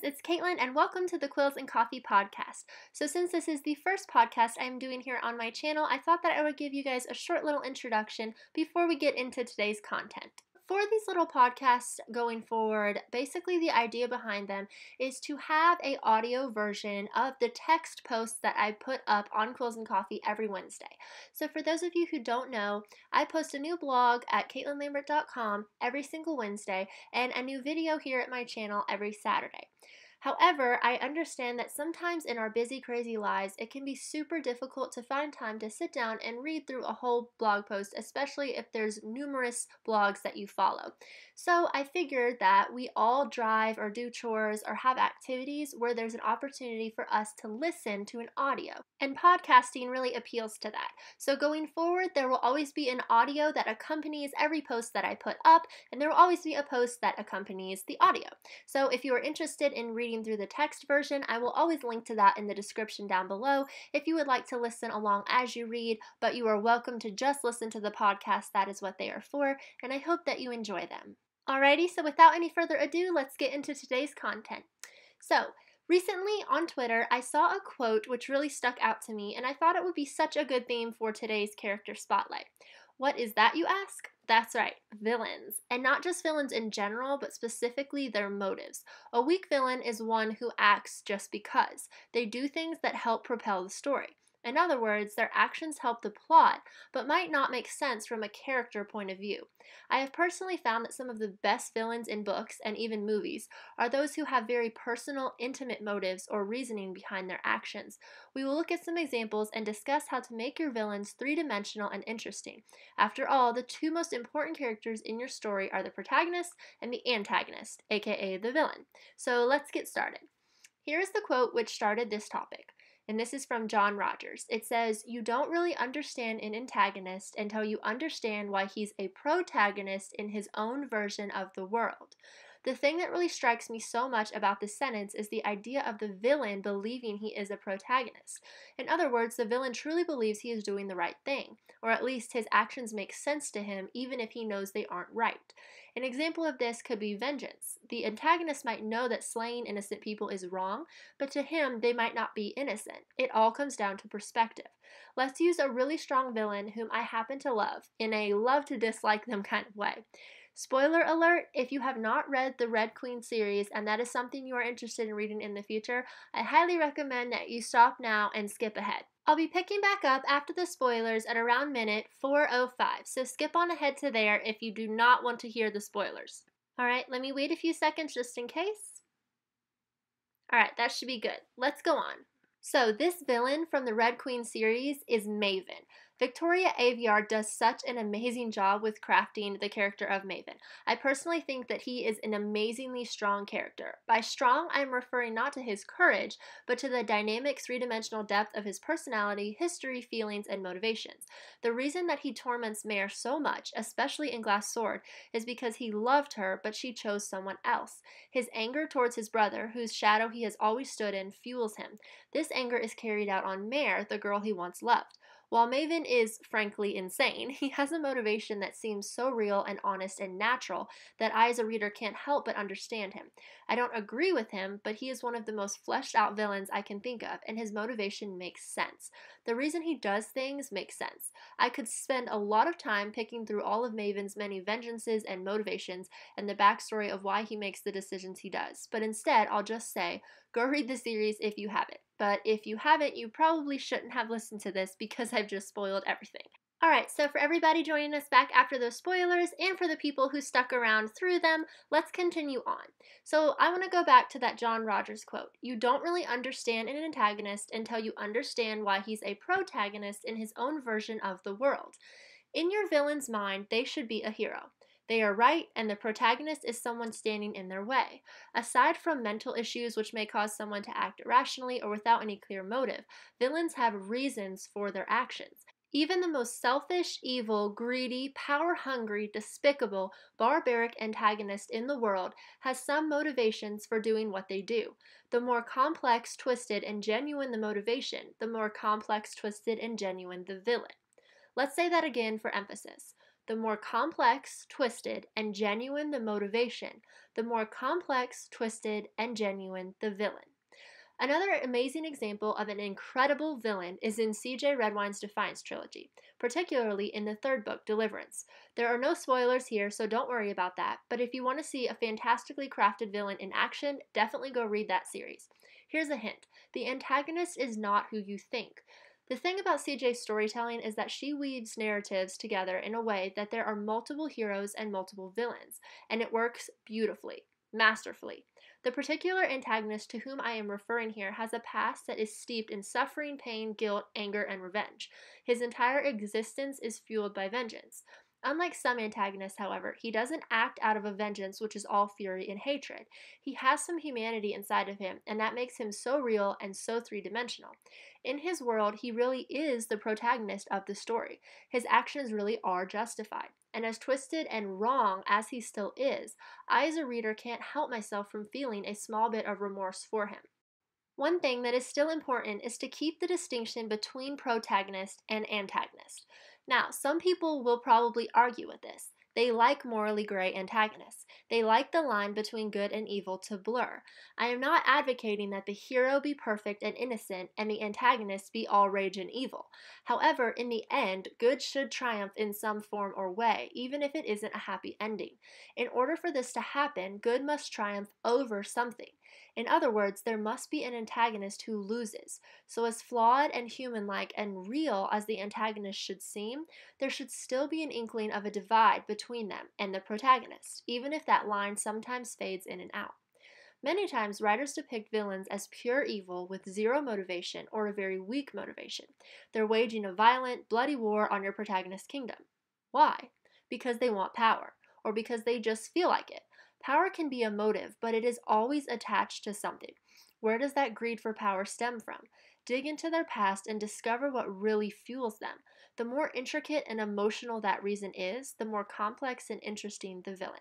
it's Caitlin, and welcome to the Quills and Coffee podcast. So since this is the first podcast I'm doing here on my channel, I thought that I would give you guys a short little introduction before we get into today's content. For these little podcasts going forward, basically the idea behind them is to have an audio version of the text posts that I put up on Quills and Coffee every Wednesday. So for those of you who don't know, I post a new blog at caitlinlambert.com every single Wednesday and a new video here at my channel every Saturday. However, I understand that sometimes in our busy, crazy lives, it can be super difficult to find time to sit down and read through a whole blog post, especially if there's numerous blogs that you follow. So I figured that we all drive or do chores or have activities where there's an opportunity for us to listen to an audio. And podcasting really appeals to that. So going forward, there will always be an audio that accompanies every post that I put up, and there will always be a post that accompanies the audio. So if you are interested in reading through the text version, I will always link to that in the description down below if you would like to listen along as you read, but you are welcome to just listen to the podcast. That is what they are for, and I hope that you enjoy them. Alrighty, so without any further ado, let's get into today's content. So, recently on Twitter, I saw a quote which really stuck out to me, and I thought it would be such a good theme for today's character spotlight. What is that, you ask? That's right, villains. And not just villains in general, but specifically their motives. A weak villain is one who acts just because. They do things that help propel the story. In other words, their actions help the plot, but might not make sense from a character point of view. I have personally found that some of the best villains in books and even movies are those who have very personal, intimate motives or reasoning behind their actions. We will look at some examples and discuss how to make your villains three-dimensional and interesting. After all, the two most important characters in your story are the protagonist and the antagonist, aka the villain. So let's get started. Here is the quote which started this topic. And this is from John Rogers. It says, "You don't really understand an antagonist until you understand why he's a protagonist in his own version of the world." The thing that really strikes me so much about this sentence is the idea of the villain believing he is a protagonist. In other words, the villain truly believes he is doing the right thing, or at least his actions make sense to him even if he knows they aren't right. An example of this could be vengeance. The antagonist might know that slaying innocent people is wrong, but to him, they might not be innocent. It all comes down to perspective. Let's use a really strong villain whom I happen to love, in a love to dislike them kind of way. Spoiler alert, if you have not read the Red Queen series and that is something you are interested in reading in the future, I highly recommend that you stop now and skip ahead. I'll be picking back up after the spoilers at around minute 4:05, so skip on ahead to there if you do not want to hear the spoilers. Alright, let me wait a few seconds just in case. Alright, that should be good. Let's go on. So this villain from the Red Queen series is Maven. Victoria Aveyard does such an amazing job with crafting the character of Maven. I personally think that he is an amazingly strong character. By strong, I am referring not to his courage, but to the dynamic three-dimensional depth of his personality, history, feelings, and motivations. The reason that he torments Mare so much, especially in Glass Sword, is because he loved her, but she chose someone else. His anger towards his brother, whose shadow he has always stood in, fuels him. This anger is carried out on Mare, the girl he once loved. While Maven is, frankly, insane, he has a motivation that seems so real and honest and natural that I as a reader can't help but understand him. I don't agree with him, but he is one of the most fleshed out villains I can think of, and his motivation makes sense. The reason he does things makes sense. I could spend a lot of time picking through all of Maven's many vengeances and motivations and the backstory of why he makes the decisions he does, but instead I'll just say, go read the series if you haven't. But if you haven't, you probably shouldn't have listened to this because I've just spoiled everything. Alright, so for everybody joining us back after those spoilers, and for the people who stuck around through them, let's continue on. So I want to go back to that John Rogers quote. You don't really understand an antagonist until you understand why he's a protagonist in his own version of the world. In your villain's mind, they should be a hero. They are right, and the protagonist is someone standing in their way. Aside from mental issues which may cause someone to act irrationally or without any clear motive, villains have reasons for their actions. Even the most selfish, evil, greedy, power-hungry, despicable, barbaric antagonist in the world has some motivations for doing what they do. The more complex, twisted, and genuine the motivation, the more complex, twisted, and genuine the villain. Let's say that again for emphasis. The more complex, twisted, and genuine the motivation, the more complex, twisted, and genuine the villain. Another amazing example of an incredible villain is in C.J. Redwine's Defiance trilogy, particularly in the third book, Deliverance. There are no spoilers here, so don't worry about that, but if you want to see a fantastically crafted villain in action, definitely go read that series. Here's a hint. The antagonist is not who you think. The thing about CJ's storytelling is that she weaves narratives together in a way that there are multiple heroes and multiple villains, and it works beautifully, masterfully. The particular antagonist to whom I am referring here has a past that is steeped in suffering, pain, guilt, anger, and revenge. His entire existence is fueled by vengeance. Unlike some antagonists, however, he doesn't act out of a vengeance which is all fury and hatred. He has some humanity inside of him, and that makes him so real and so three-dimensional. In his world, he really is the protagonist of the story. His actions really are justified. And as twisted and wrong as he still is, I as a reader can't help myself from feeling a small bit of remorse for him. One thing that is still important is to keep the distinction between protagonist and antagonist. Now, some people will probably argue with this. They like morally gray antagonists. They like the line between good and evil to blur. I am not advocating that the hero be perfect and innocent and the antagonist be all rage and evil. However, in the end, good should triumph in some form or way, even if it isn't a happy ending. In order for this to happen, good must triumph over something. In other words, there must be an antagonist who loses. So as flawed and human-like and real as the antagonist should seem, there should still be an inkling of a divide between them and the protagonist, even if that line sometimes fades in and out. Many times, writers depict villains as pure evil with zero motivation or a very weak motivation. They're waging a violent, bloody war on your protagonist's kingdom. Why? Because they want power, or because they just feel like it. Power can be a motive, but it is always attached to something. Where does that greed for power stem from? Dig into their past and discover what really fuels them. The more intricate and emotional that reason is, the more complex and interesting the villain.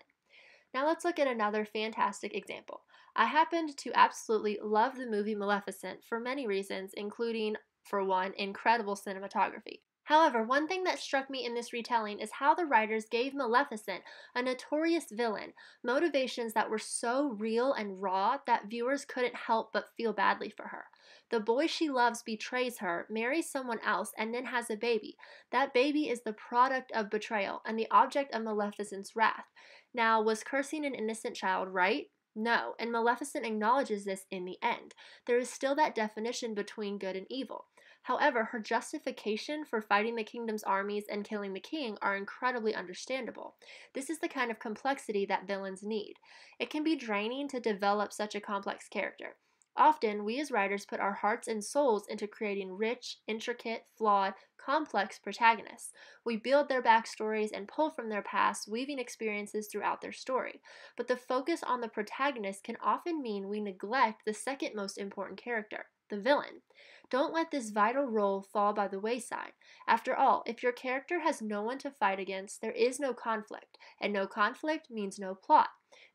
Now let's look at another fantastic example. I happened to absolutely love the movie Maleficent for many reasons, including, for one, incredible cinematography. However, one thing that struck me in this retelling is how the writers gave Maleficent, a notorious villain, motivations that were so real and raw that viewers couldn't help but feel badly for her. The boy she loves betrays her, marries someone else, and then has a baby. That baby is the product of betrayal and the object of Maleficent's wrath. Now, was cursing an innocent child right? No, and Maleficent acknowledges this in the end. There is still that definition between good and evil. However, her justification for fighting the kingdom's armies and killing the king are incredibly understandable. This is the kind of complexity that villains need. It can be draining to develop such a complex character. Often, we as writers put our hearts and souls into creating rich, intricate, flawed, complex protagonists. We build their backstories and pull from their past, weaving experiences throughout their story. But the focus on the protagonist can often mean we neglect the second most important character, the villain. Don't let this vital role fall by the wayside. After all, if your character has no one to fight against, there is no conflict, and no conflict means no plot.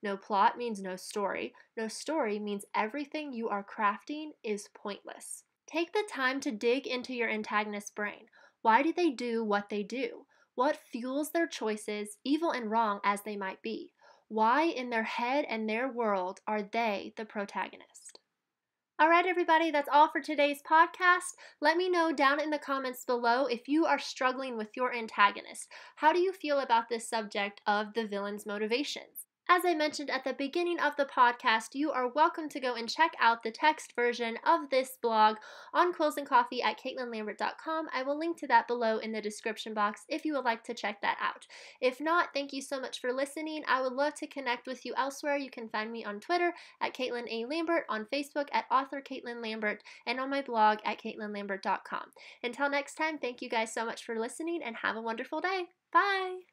No plot means no story. No story means everything you are crafting is pointless. Take the time to dig into your antagonist's brain. Why do they do what they do? What fuels their choices, evil and wrong as they might be? Why, in their head and their world, are they the protagonist? Alright everybody, that's all for today's podcast. Let me know down in the comments below if you are struggling with your antagonist. How do you feel about this subject of the villain's motivations? As I mentioned at the beginning of the podcast, you are welcome to go and check out the text version of this blog on Quills and Coffee at CaitlinLambert.com. I will link to that below in the description box if you would like to check that out. If not, thank you so much for listening. I would love to connect with you elsewhere. You can find me on Twitter at Caitlin A. Lambert, on Facebook at author Caitlin Lambert, and on my blog at CaitlinLambert.com. Until next time, thank you guys so much for listening and have a wonderful day. Bye!